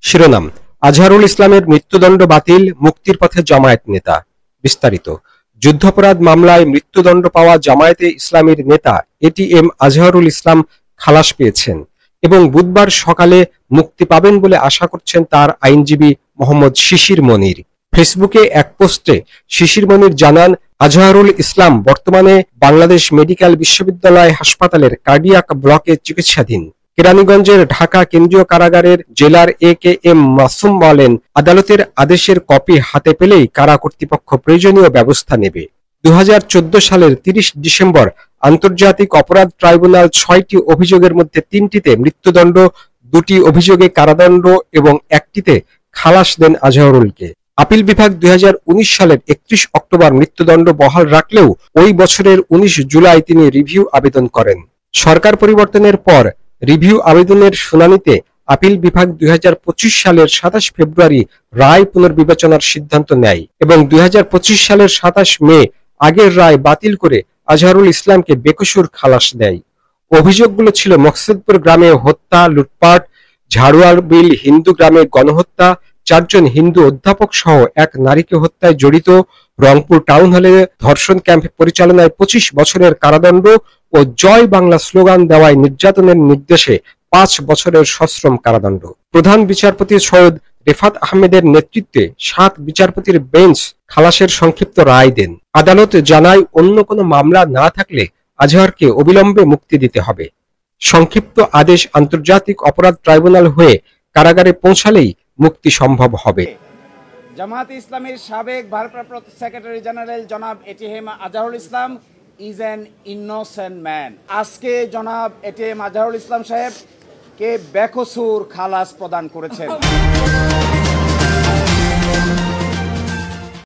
শিরোনাম: আজহারুল ইসলামের মৃত্যুদণ্ড বাতিল, মুক্তির পথে জামায়াত নেতা। বিস্তারিত: যুদ্ধাপরাধ মামলায় মৃত্যুদণ্ড পাওয়া জামায়াতে ইসলামীর নেতা এটিএম আজহারুল ইসলাম খালাস পেয়েছেন এবং বুধবার সকালে মুক্তি পাবেন বলে আশা করছেন তার আইনজীবী মোহাম্মদ শিশির মনির। ফেসবুকে এক পোস্টে শিশির মনির জানান, আজহারুল ইসলাম বর্তমানে বাংলাদেশ মেডিকেল বিশ্ববিদ্যালয় হাসপাতালের কার্ডিয়াক ব্লকে চিকিৎসাধীন। কেরানীগঞ্জের ঢাকা কেন্দ্রীয় কারাগারের জেলার এ.কে.এম মাসুম বলেন, আদালতের আদেশের কপি হাতে পেলেই কারা কর্তৃপক্ষ প্রয়োজনীয় ব্যবস্থা নেবে। 2014 সালের 30 ডিসেম্বর আন্তর্জাতিক অপরাধ ট্রাইব্যুনাল 6টি অভিযোগের মধ্যে 3টিতে মৃত্যুদণ্ড, 2টি অভিযোগে কারাদণ্ড এবং 1টিতে খালাস দেন আজহারুলকে। আপিল বিভাগ 2019 সালের 31 অক্টোবর মৃত্যুদণ্ড বহাল রাখলেও ওই বছরের 19 জুলাই তিনি রিভিউ আবেদন করেন। সরকার পরিবর্তনের পর রিভিউ আবেদনের শুনানিতে আপিল বিভাগ 2025 সালের 27 ফেব্রুয়ারি রায় পুনর্বিবেচনার সিদ্ধান্ত নেয় এবং 2025 সালের 27 মে আগের রায় বাতিল করে আজহারুল ইসলামকে বেকসুর খালাস দেয়। অভিযোগগুলো ছিল মকসুদপুর গ্রামে হত্যা, লুটপাট, ঝাড়ুয়ার বিল হিন্দু গ্রামে গণহত্যা, 4 জন হিন্দু অধ্যাপক সহ এক নারীকে হত্যায় জড়িত, রংপুর টাউন হলে ধর্ষণ ক্যাম্প পরিচালনায় 25 বছরের কারাদণ্ড ও জয় বাংলা স্লোগান দেওয়ায় নির্যাতনের নির্দেশে 5 বছরের সশ্রম কারাদণ্ড। প্রধান বিচারপতি সৈয়দ রেফাত আহমেদের নেতৃত্বে 7 বিচারপতির বেঞ্চ খালাসের সংক্ষিপ্ত রায় দেন। আদালত জানায়, অন্য কোনো মামলা না থাকলে আজহারকে অবিলম্বে মুক্তি দিতে হবে। সংক্ষিপ্ত আদেশ আন্তর্জাতিক অপরাধ ট্রাইব্যুনাল হয়ে কারাগারে পৌঁছালেই মুক্তি সম্ভব হবে। জামায়াতে ইসলামীর সাবেক ভারপ্রাপ্ত সেক্রেটারি জেনারেল জনাব ATM Azharul Islam is an innocent man. আজকে জনাব এটিএম আজহারুল ইসলাম সাহেবকে বেকসুর খালাস প্রদান করেছেন।